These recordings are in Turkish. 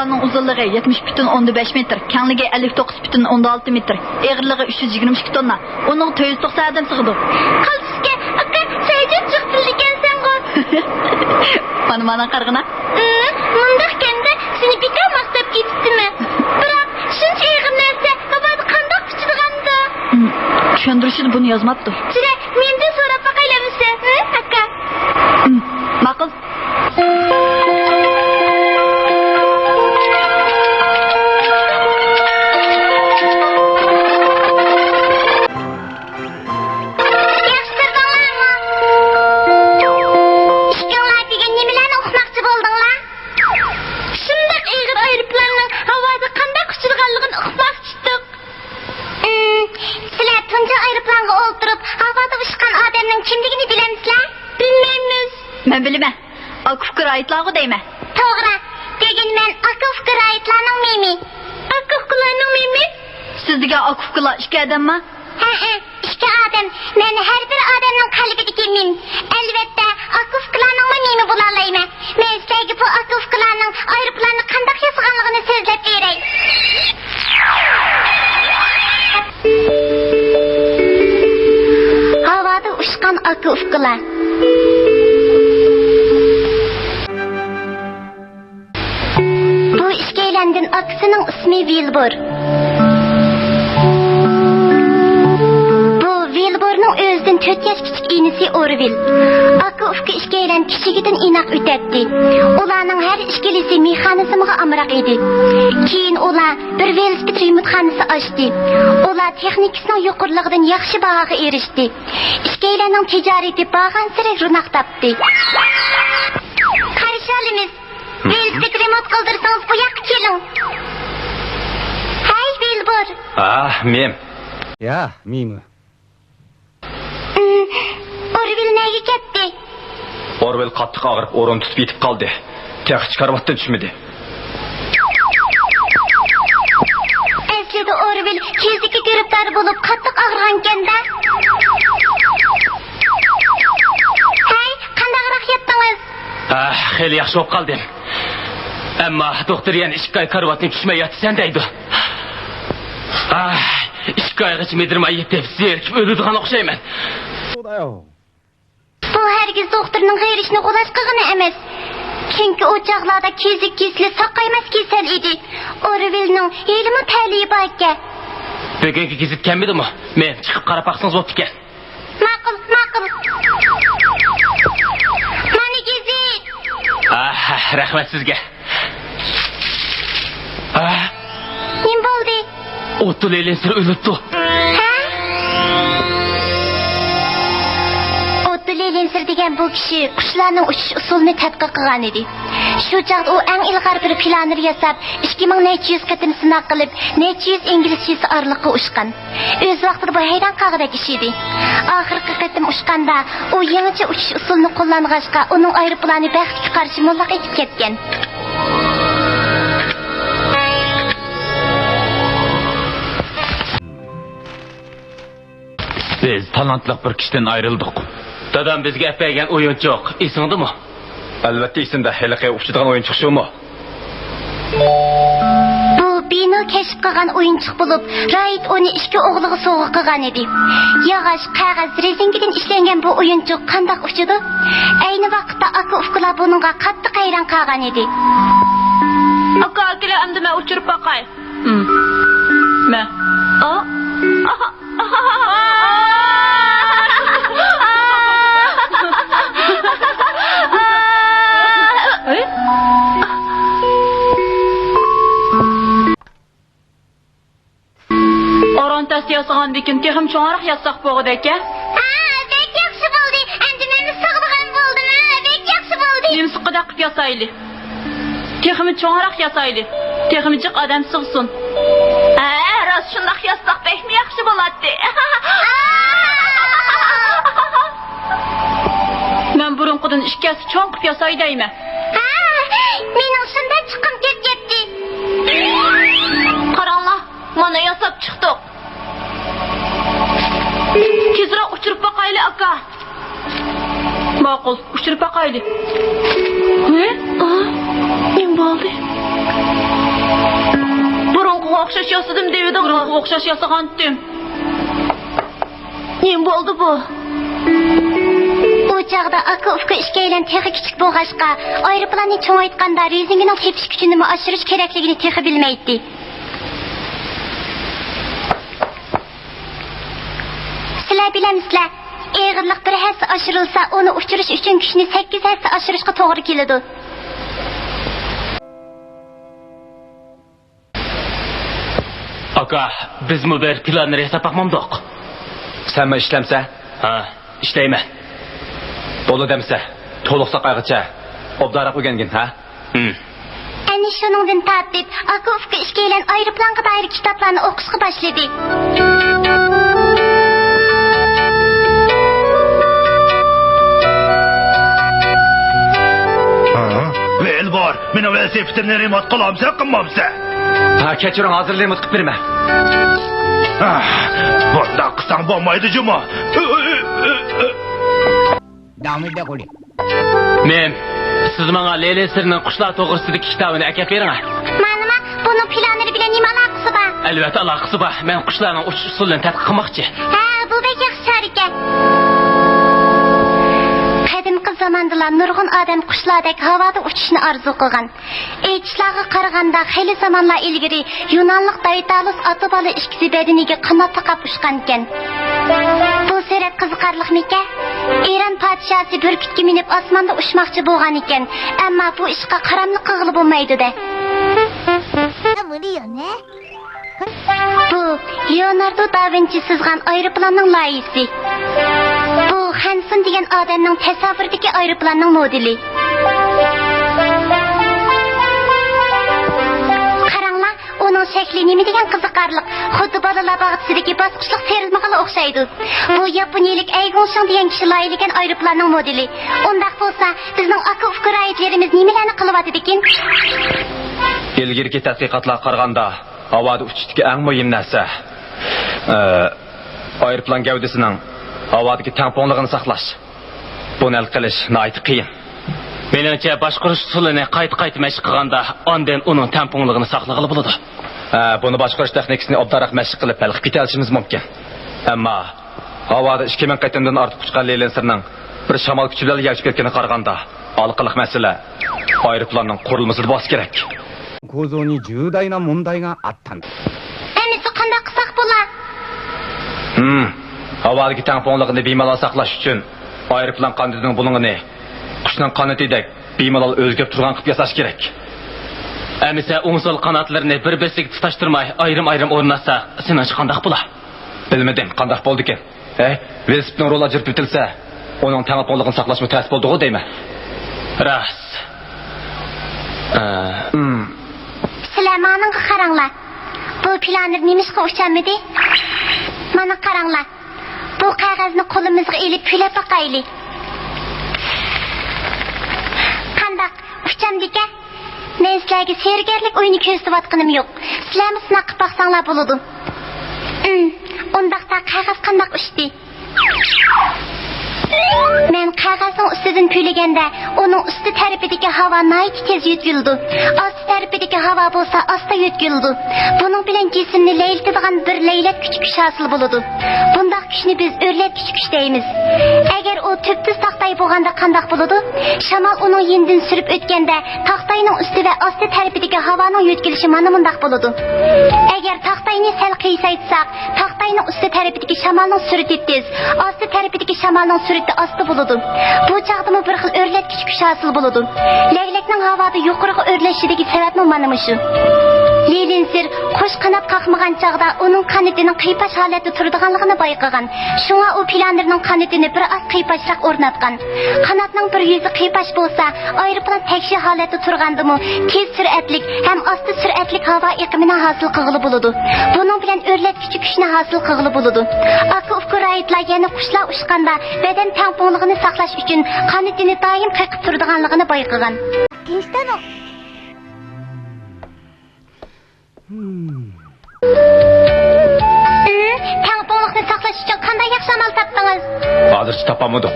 Ularning uzunluğu 70,5 metr, kengligi 59,6 metr, ağırlığı 322 tonna. Onun 490 adam sığdı. Qalsizga, aka, sayjib chiqsin ekansan go. Mana qarg'ina. Mundaq kanda seni bika maqtab ketibdimi? Biroq shuncha ig'ir narsa havoda qandoq kuchlig'anda? Tushuntirishni buni yozmabdi. Sira, mendan so'rab baqaylamisiz, aka? Ma'qul. Kimligini bilemizler? Bilmemiz. Men bilaman. Akufga aitlarga deyman. To'g'ri. Degan men Akufga aitlarning mimi. Akuflarning mimi? Sizga akuflar ikki odammi? Ha, ikki odam. Men har bir odamning qalbidagi mim. Albatta, Akuflarning mimi bo'la olmayman. Men sizga bu Akuflarning aeroplanni qanday yasag'anligini so'zlab beray. Havada uçkan akuflar. Bu işkeylendin aksının ismi Wilbur. Bu Wilbur'un özden 4 yaş küçük iğnesi Orville. Akufka işkeylen kişigiden inak ötetti. Ulanın her işkelisi mexanizmga amrak idi. Keyin ular bir velosiped remontxonasi açtı. Ular texnikasının yuqurligidan yaxshi bahoga erishdi. İşkeylenin ticareti bag'ansira ro'naq topdi. Qarshi olamiz. Velosiped remont qildirsangiz bu yoqqa keling. Hey Wilbur. Men. Ya, mimi. Orville nega ketdi? Orwell qattiq og'rib, o'rin tutib yetib qoldi. Tex chiqarvatdan tushmadi. Aslida Orville kezdiki giribdor bo'lib qattiq og'rig'ankanda. Hey, qandayroq yetdingiz? Xeyli yaxshi bo'lib qoldim. Ammo doktor yana 2 oy karvatni tushmay yotsan deydi. 2 oygacha medirmay yetib, zerikib o'ladigan o'xshayman. Bu hergiz doktorning g'ayrishni qo'llash qilgani emas. Chunki o chaqlarda kezik kesli saqaymas kasal edi. Orvillening ilmi ta'limi bor ekan. Bugungi gazet kelmadimi? Men chiqib qarab baqsangiz bo'pti ekan. Ma'qul. Mana gazet. Rahmat sizga. Nim bo'ldi? Otto Leylinsir o'libdi. Leylinsir degan bu kishi qushlarning uchish usulini tadqiq qilgan edi. Shu chaqda u eng ilg'or bir planni yasab, 2400 qatim sinov qilib, 400 inglizchasi orliqqa ushgan. O'z vaqtida bu hayron qolgandek ish edi. Oxirgi qatim ushganda u yangicha uchish usulini qo'llang'achqa uning aeroplani baxtga qarshi mullaq etib ketgan. Biz talantli bir kishiden ayrıldık. Dadam bizga apaygan o'yinchoq, esingdimi? Albatta esimda, haliqay o'xshaydigan o'yinchoq shumi? Bu Bino kashf qilgan o'yinchoq bo'lib, Raid uni ikki o'g'liga sovg'a qilgan edi. Yog'och, qog'oz, rezinkadan ishlangan bu o'yinchoq qanday uchidi? Ayni vaqtda aka-ukalar buningga qattiq hayron qolgan edi. Aka-ukalar endi men uchirib boqay. Men. Orantas yasagan bekin texim cho'nroq yassaq bo'g'idi ekan. Bek yaxshi bo'ldi. Endi meni sig'digan bo'ldimi? Bek yaxshi bo'ldi. Yumshiqida qilib yasayli. Teximi cho'nroq yasayli. Teximi jiq odam sig'sin. Rost shundoq yassaq bekmi yaxshi bo'ladi. Men burunqidan ikkasi cho'ng qilib yasay deyman. Mening shunda chiqib ketdi. Qaranglar, mana yasab chiqdik. Tezroq uchirib boqayli aka. Ma'qul, uchirib boqayli. Ne bo'ldi? Burunqu oqşaş yasadım deydi. Burunqu oqşaş yasagandım. Ne oldu bu? Bu çağda aka ufka işkeylen texi kichik boğaşqa, aeroplanı çoğaytqanda rezinginin tepiş gücünü mü aşırış kerekligini texi bilmeydi. Sizler bilemizler, eğirlik bir həssi aşırılsa, onu uçuruş üçün gücünü 8 həssi aşırışqa doğru kelidu. Aka, biz mi bir planları hesaplamamdık? Sen mi işlemse? Ha, işleyme. Dolu demse, toluqsa qayğıça, obdaraq ögengin, ha? Әні şunundan tatip, aka ufka işkeylen aeroplanqa dair kitaplarını oqışqa başladı. Vel var, meni velosipedimni remont qilamsa, qilmamsa. Ha, kechiring, hozirlayman qilib berma. Bunda qilsang bo'lmaydi juma. Davomida qo'ling. Men siz menga Leyla Sirning qushlar to'g'risidagi kitobini akab bering. Manima, bunun planları bilen nima alaqası var? Albatta aloqasi bor. Men qushlarning uchish usulini tadqiq qilmoqchi. Ha, bu bek yaxshi harakat. Qadimki zamandalar nurg'un odam qushlardek havoda uchishni orzu qilgan. Aytishlariga qaraganda xeyli zamonlar ilgari Yunonlik Daytalus ota bola ikkisi bedeniga qanot taqab ushgan ekan. Bu surat qiziqarliqmika? Eron podshosi burkutga minib osmonda ushmoqchi bo'lgan ekan, ammo bu ishga qaramlik qilg'ili bo'lmaydi-da. Bu Leonardo da Vinci sizgan aeroplanning loyihasi. Bu Hanson degan odamning tasavvuridagi aeroplanning modeli. Qaranglar, onun shakli nima degan qiziqarliq. Xuddi bolalar bog'chasidagi bosqichliq terilmaga o'xshaydi. Bu yaponiyalik Aigonsong degan kishi loyihlagan aeroplanning modeli. Undaq bo'lsa, bizning aka ufqaroyitlarimiz nimalarni qilyapti ekan? Ilgirki tadqiqotlarga qaraganda, havoda uchishdagi eng muhim narsa aeroplan gavdasining havodagi tangponligini saqlash. Buni hal qilish nihoyat qiyin. Menimcha boshqarish usulini qayta mashq qilganda, ondan uning tangponligini saqlag'ili bo'ladi. Buni boshqarish texnikasini obdaroq mashq qilib hal qilib ketishimiz mumkin. Ammo havoda 2000 qaytamdan ortiq uchgan Leyla Sirning bir shamol kuchi bilan yelchib ketganiga qaraganda, aloqaliq masala aeroplanning qurilmasida bo'lishi kerak. 構造に重大な問題があったんだ。 Endi qanday qilsak bo'lar? Havodagi tangponligini bemalol saqlash uchun aeroplan qandining bulung'ini qushning qanotidek bemalol o'zgarib turgan qilib yasash kerak. Amisa o'ngsol qanotlarini bir-birisiga tutashtirmay ayrim o'rnatsa, seningcha qanday bo'lar? Bilmadim, qanday bo'ldi ekan. Velosipedning ro'la jirib bitilsa, uning tangponligini saqlash mutas bo'ldi-ku deyman. Ras. Sizlarning qaranglar. Bu planlar nimishqa uchamidi? Mana qaranglar. Bu qog'ozni qo'limizga elib pulab boqaylik. Qandaq uchamdika? Men sizlarga sergarlik o'yini ko'rsatayotganim yo'q. Sizlar sinab qilib boqsanglar bo'ladi. Undaqda qog'oz qandaq uchdi? Men qog'ozning ustidan pulaganda, uning usti tarafidagi havo nihoyat tez yutildi. Osti tarafidagi havo bo'lsa, asta yutildi. Buning bilan jismni laylatadigan bir laylat kuch hosil bo'ladi. Bunday kuchni biz o'rlat kuch deymiz. Agar u tubsiz taqtay bo'lganda qanday bo'ladi? Shamol uning yenidan surib o'tganda, taqtayning usti va osti tarafidagi havoning yutkilishi mana bunday bo'ladi. Agar taqtayni sal qiysaytsak, taqtayning usti tarafidagi shamolning surati tez, osti tarafidagi shamolning surati asti bo'ladi. Bu chaqdimi bir xil o'rlatgich kuch hosil bo'ladi. Laylakning havoda yuqoriga o'rlashidagi sababmi mana shu. Leylinsir qo'sh qanot qaqmagan chaqda uning qanotining qiypash holatda turadiganligini bayqagan. Shunga u planlarning qanotini bir oz qiypashroq o'rnatgan. Qanotning bir yuzi qiypash bo'lsa, aeroplan tekshi holatda turgandimi, tez sur'atlik ham osti sur'atlik havo iqimini hosil qilg'ili bo'ladi. Buning bilan o'rlatgich kuchni hosil qilg'ili bo'ladi. Aka ufqaroyitlar yana qushlar ushqanda badan tangponligini saqlash uchun qanotini doim qiqib turadiganligini bayqagan. Tangponlikni saqlash uchun qanday yaxshi amal topdingiz? Hozircha topamadik.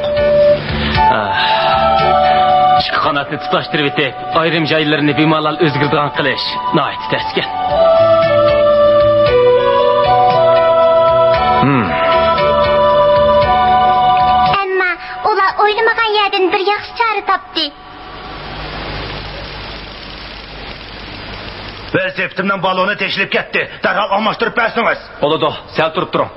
Ishga Qanatni tutashtirib etib, ayrim joylarini bemalol o'zgartirgan qilish nihoyat taskin. Ammo ular o'ylamagan yerdan bir yaxshi chora topdi. Velosipedimden balonu teşrif ketdi. Derhal almashtırıp bersiniz. Oladu, sal turib turing.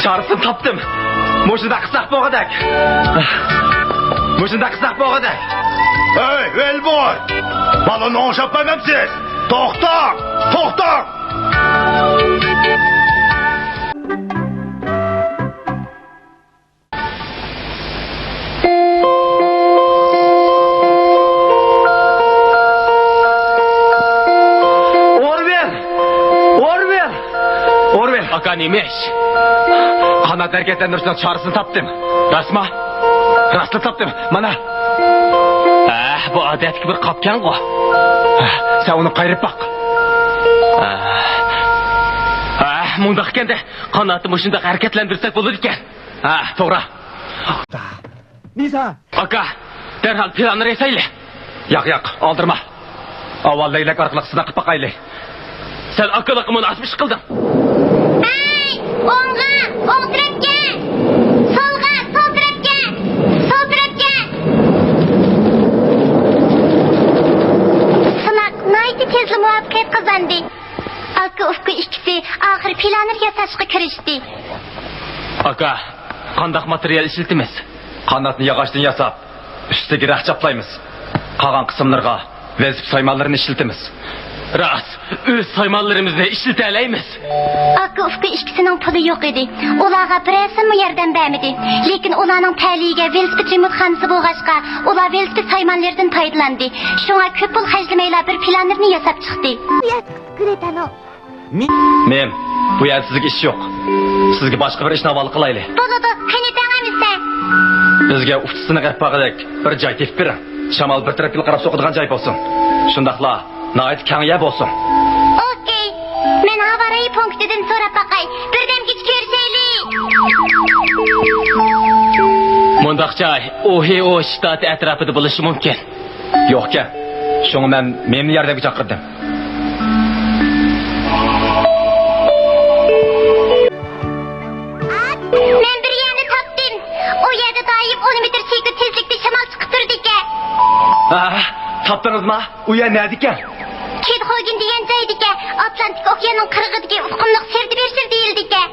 Çağrısını tapdım. Moşunda qısaq boğadak. Moşunda qısaq boğadak. Hey Elbor! Balonu oşap vermemsiz. Toxtang! Toxtang! Orvel, aka neymiş? Qanat hareketlendirishning chorasini topdim. Rasma? Rastla topdim. Mana. Bu odatga bir qopgan-ku. Sen uni qayrib baq. Mundaq ekanda qanatni shunday harakatlantirsak bo'ladi ekan. To'g'ri. Nisa, Aka, derhal planni resayli. Yo'q, oldirma. Avval laylak orqali sinaqib baqayli. Sen akıllıqımı asmış qilding. Ay, o'ng'a, o'ng tarafga. Solga, sol tarafga. Sol tarafga. Sınaq naydi tezli muvaffaqiyat qozandi. Aka ufqi ikkisi oxir planlar yasashga kirishdi. Aka, qandaq material ishlatimiz? Qanatni yog'ochdan yasab, ustiga raq chaplaymiz. Qolgan qismlarga velosiped saymanlarini ishlatimiz. Ras, öz saymanlarımızı işleteyleymiz. Aka ufqi ikkisining puli yo'q edi. Ularga birasi yordam bermedi. Lekin ularning ta'ligiga velosiped remontxonasi bo'lg'achqa, ular velosiped saymanlaridan foydalandi. Shunga ko'p pul xarjlamayla bir planlarni yasab chiqdi. Men, bu yer sizga ish yo'q. Sizga boshqa bir ishni havola qilaylik. Bo'ladi, qani tang'amizda. Bizga uftisini qirib baqadak bir joy tepib bering. Shamol bir tarafga qarab so'qadigan joy bo'lsin. Shundaqla nayt kangya bo'lsin. Okey. Men avariya punktidan so'rab baqay. Birdan kech ko'rsaylik. Mundaq joy Ohio shtati atrofida bo'lishi mumkin. Yo'q-ku. Shunga men memni yordamga chaqirdim. Men bir yerni topdim. O yerda doim 10 metr sekund tezlikda shamol chiqib turdi ekan. Topdingizmi? U yer nerede ekan? Kedxo'gin degan joyda ekan. Atlantik okeanining qirg'idagi ufqimliq serdi bersil deyildi ekan.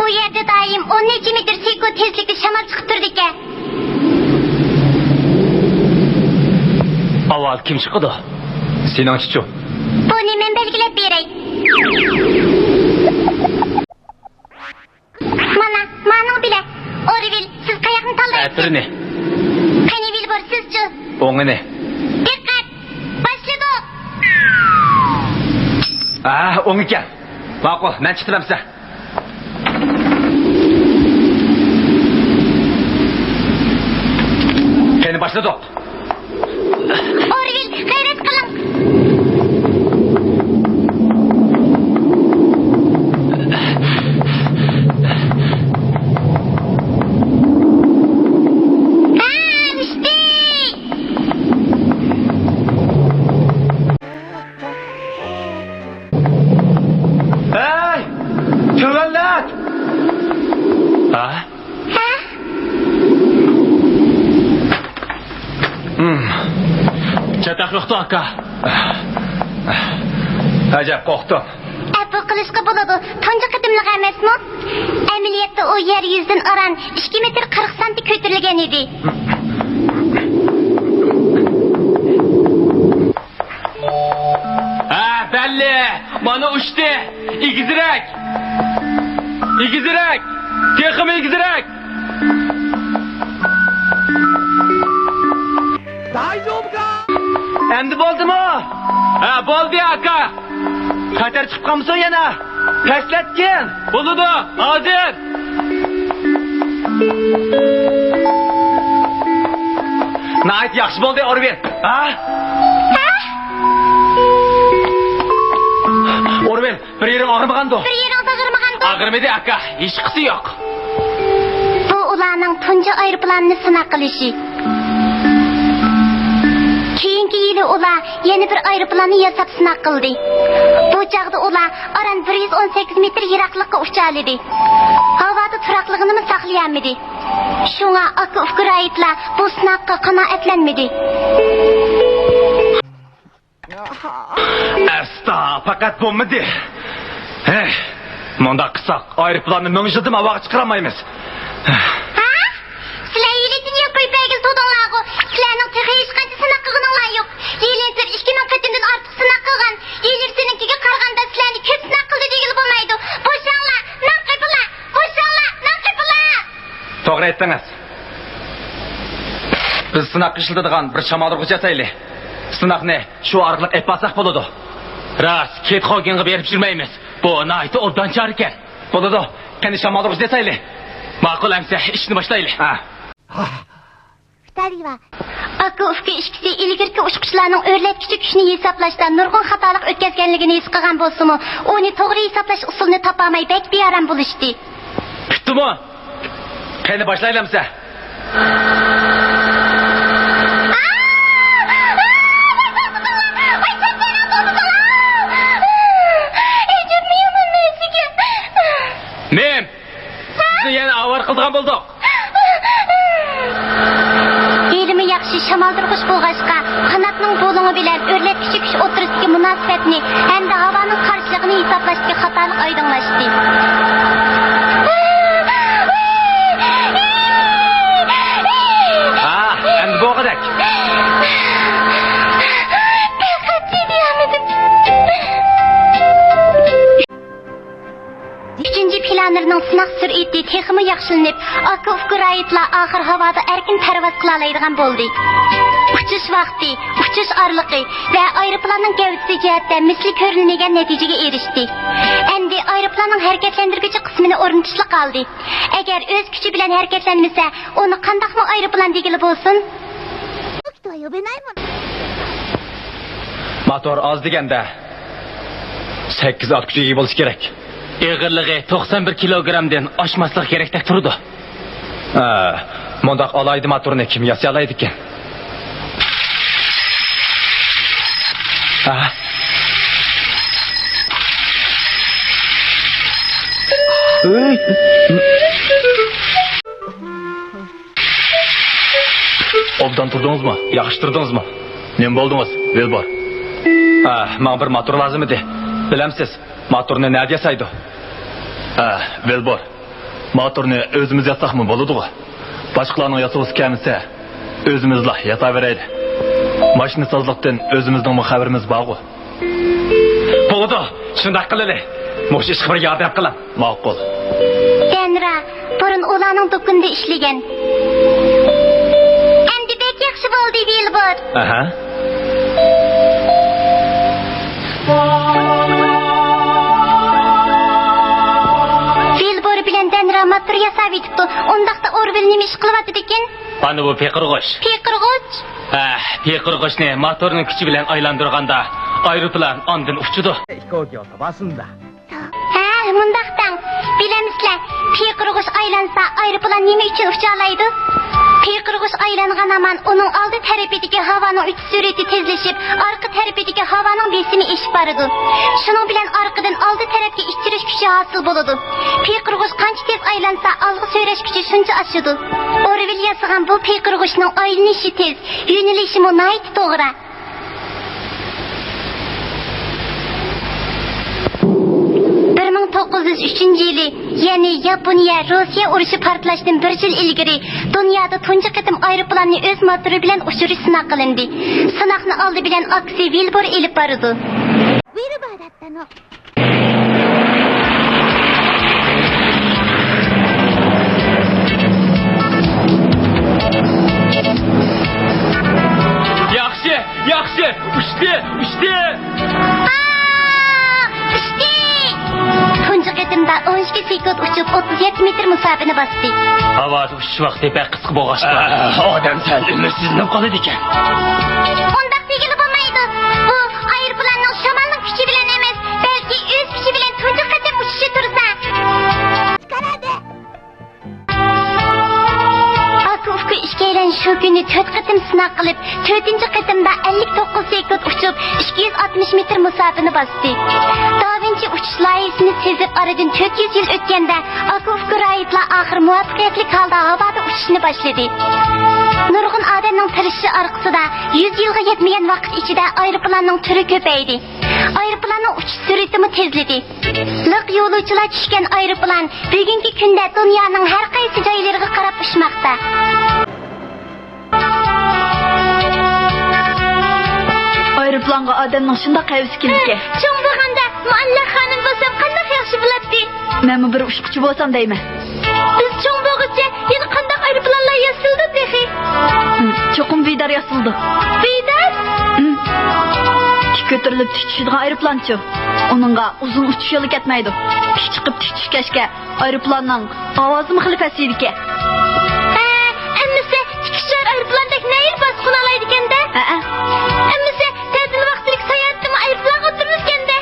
O yerda doim 10 metr sekund tezlikda shamol chiqib turdi ekan. Avval kim chiqdi? Sening chichu. Buni men belgilab beray. Mana bile. Orvil, siz qayoqni tanlaysiz? Birini. Qani Vilbor, sizchi? O'ngini. Diqqat! Başladık. O'ng ekan. Ma'qul, men chiqdim siz. Qani başladik. Orvil, gayret qiling. Çataklıqda aka. Acab qo'rqdim. Bu qilishga bo'ladi. Tunji qadimliq emasmi? Amaliyotda o yer yuzidan aran 2 metr 40 santi ko'tarilgan edi. Belli. Mana uçtu. İgizirek. Texim igizirek. Endi bo'ldimi? Bo'ldi aka. Xatar chiqib qolmasin yana. Pastlatgin. Bo'ladi. Hozir. Nait yaxshi bo'ldi, Orvil. Ha? Orvil, bir yering og'rimagandi? Bir yering og'rimagandi? Og'rimadi, aka. Hech qisi yo'q. Bu ularning tunji aeroplanini sinab qilishi. Keyingi yili ular yana bir aeroplanni yasab sinab qildi. Bu chaqda ular aran 118 metr yiroqlikka ucha oldi. Havoda turaqligini saqlayolmadi. Shunga aka Ukrainlar bu sinabga qanoatlanmadi. Asta, faqat bo'lmadi. Munda qilsak, aeroplanni ming'izdim, havoga chiqaramaymiz. Ha? Sizlar yilidan ko'paygan to'dinglarga, sizlarning texi hech qanday sinab qilganinglar yo'q. Yillar 2000 qatimdan ortiq sinab qilgan. Yillar seninkiga qaraganda sizlarni ko'p sinab qildi degil bo'lmaydi. Bo'shanglar, nam qilinglar. Bo'shanglar, nam qilinglar. To'g'ri aytdingiz. Biz sinab qilishiladigan bir shamoldurg'ich yasaylik. Sınaqni shu orqali epatsak bo'ladi. Ras, ket xoginga berib yurmaymiz. Bu nayti obdan char ekan. Bo'ladi. Qani shamoldurg'ich desaylik. Ma'qul amsa, ishni boshlaylik. Ha. Tariva. Aka ufka ishkisi ilgirki uçquchlarning o'rlatkichi kuchni hisoblashda nurg'un xatolik o'tkazganligini his qilgan bo'lsa-mu, uni to'g'ri hisoblash usulini topolmay bek beyaram bo'lishdi. Kutdimi? Qani boshlaylamsa? Men sizni yana avar qilgan bo'ldik. Elimi yaxshi shamoldurg'ich bo'lg'achqa, qanotning bo'lingi bilan o'rlatkichi kuch o'tirisidagi munosabatni hamda havoning qarshiligini hisoblashga xatolik oydinlashdi. Endi bo'g'adak. Üçüncü planlarının sınaq sür'ati texmi yaxshilanib, aka Ukrainlar oxir havoda erkin parvoz qila oladigan bo'ldi. Uchish vaqti, uchish orliqi va aeroplanning gavdasi jihatdan misli ko'rilmagan natijaga erishdi. Endi aeroplanning harakatlantiruvchi qismini o'rnatishli qoldi. Agar o'z kuchi bilan harakatlanmasa, uni qandaqmi aeroplan degili bo'lsin? Motor oz deganda 8 ot kuchiga bo'lishi kerak. Egirligi 91 kilogramdan oshmaslik kerakdek turdi. Mundaq olaydi motorni kim yasalaydi ekan? Obdan turdingizmi? Yaxshi turdingizmi? Nima bo'ldingiz? Velbor. Men bir motor lozim edi. Bilamsiz, motorni nima yasaydi? Velbor. Motorni o'zimiz yasaqmi bo'ladi-ku? Boshqalarning yasag'isi kelmasa, o'zimizla yasaveraylik. Mashina sozlikdan o'zimizning xabarimiz bor-ku. Bo'ladi, shunday qilaylik. Mo'sh ishga bir yordam qiling. Ma'qul. Senra, burun ularning do'konida ishlagan. Endi bek yaxshi bo'ldi, Velbor. Velbor bilan Denra motor yasab etibdi. Undaqda Orvil nima ish qilyapti ekan? Ana bu peqirg'och. Peqirg'och? Peqirg'ochni motorning kuchi bilan aylantirganda aeroplan ondan uchdi. 飛行機を飛ばすんだ Mundaqdan. Bilamizlar, peqirg'och aylansa aeroplan nima uchun ucha oladi? Peqirg'och aylangan aman uning oldi tarafidagi havoning uchish sur'ati tezlashib, orqa tarafidagi havoning besimi eshib boradi. Shuning bilan orqadan oldi tarafga ittirish kuchi hosil bo'ladi. Peqirg'och qancha tez aylansa, olg'a so'rash kuchi shuncha oshadi. Orvil yasagan bu peqirg'ochning aylanishi tez, yo'nalishi munayt to'g'ri. 1903 yili, ya'ni Yaponiya Rossiya urushi portlashidan 1 yil ilgari dunyoda tunji qatim aeroplanni o'z motori bilan uchish sinab qilindi. Sinoqni oldi bilan aksi Velbor elib bordi. Velbor dattano. Yaxshi, yaxshi. Ushdi. Tunji qatim davamında 12 sekund uçup 37 metr musafini bastı. Havoda uchish vaqti pek qisqa bo'lg'achqa. Odam sal umidsiznib qoladi ekan. Ondaq degili bo'lmaydi. Bu aeroplanning shamolning kuchi bilan emas, balki o'z kuchi bilan tunji qatam uchishi tursa. Qaradi. Ufku ishkaylan shu kuni 4 qatim sinaq qilib, 4-chi qatimda 59 sekund uchib 260 metr musofani bosdi. Da Vinci uchish loyihasini sezib oradan 400 yil o'tganda Ufku raitlar oxir muvaffaqiyatli holda havoda uchishni boshladi. Nurg'un odamning tirishishi orqasida 100 yilga yetmagan vaqt ichida aeroplanning turi ko'paydi. Aeroplanning uchish sur'atimi tezladi. Liq yo'lovchilar tushgan aeroplan bugungi kunda dunyoning har qaysi joylariga qarab uçmoqda. Aeroplanga odamning shunda qayvisi keldi. Cho'ng bo'lganda mualla xonim bo'lsam qanday yaxshi bo'ladi. Men bir uçquchi bo'lsam deyman. Biz cho'ng bo'lguncha yana qanday aeroplanlar yasaldi dehi. Cho'qim vidar yasildi. Vidar? Tik ko'tarilib tik tushadigan aeroplanchi. Uningga uzun uchish yo'li ketmaydi. Tik chiqib tik tushgachga aeroplanning ovozi xil pasaydi. Ammasi chiqishlar aeroplandek nayir bosqin olaydi ekanda. Ammasi ta'til vaqtilik sayohatimi aeroplanga o'tirmaganda.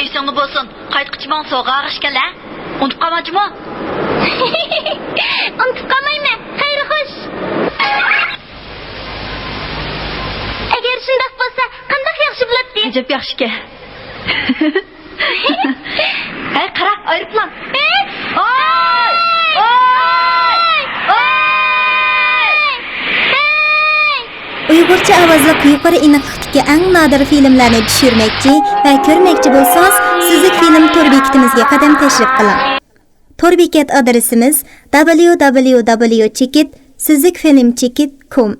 Esingni bo'lsin, qaytqichman so'g'a ag'ishganlar. Unutib qolmajmi? Unutib qolmayman. Xayr xo'sh. Agar shunday bo'lsa, qanday yaxshi bo'ladi? Ajab yaxshi-ki. Hey, qara, aeroplan. Oy! Uyg'urcha ovozli yuqori aniqlikdagi eng nodir filmlarni tushirmoqchi va ko'rmoqchi bo'lsangiz, Sizlik film to'r bekitimizga qadam tashrif qiling. To'r bekat adresimiz www.sizlikfilmchekit.com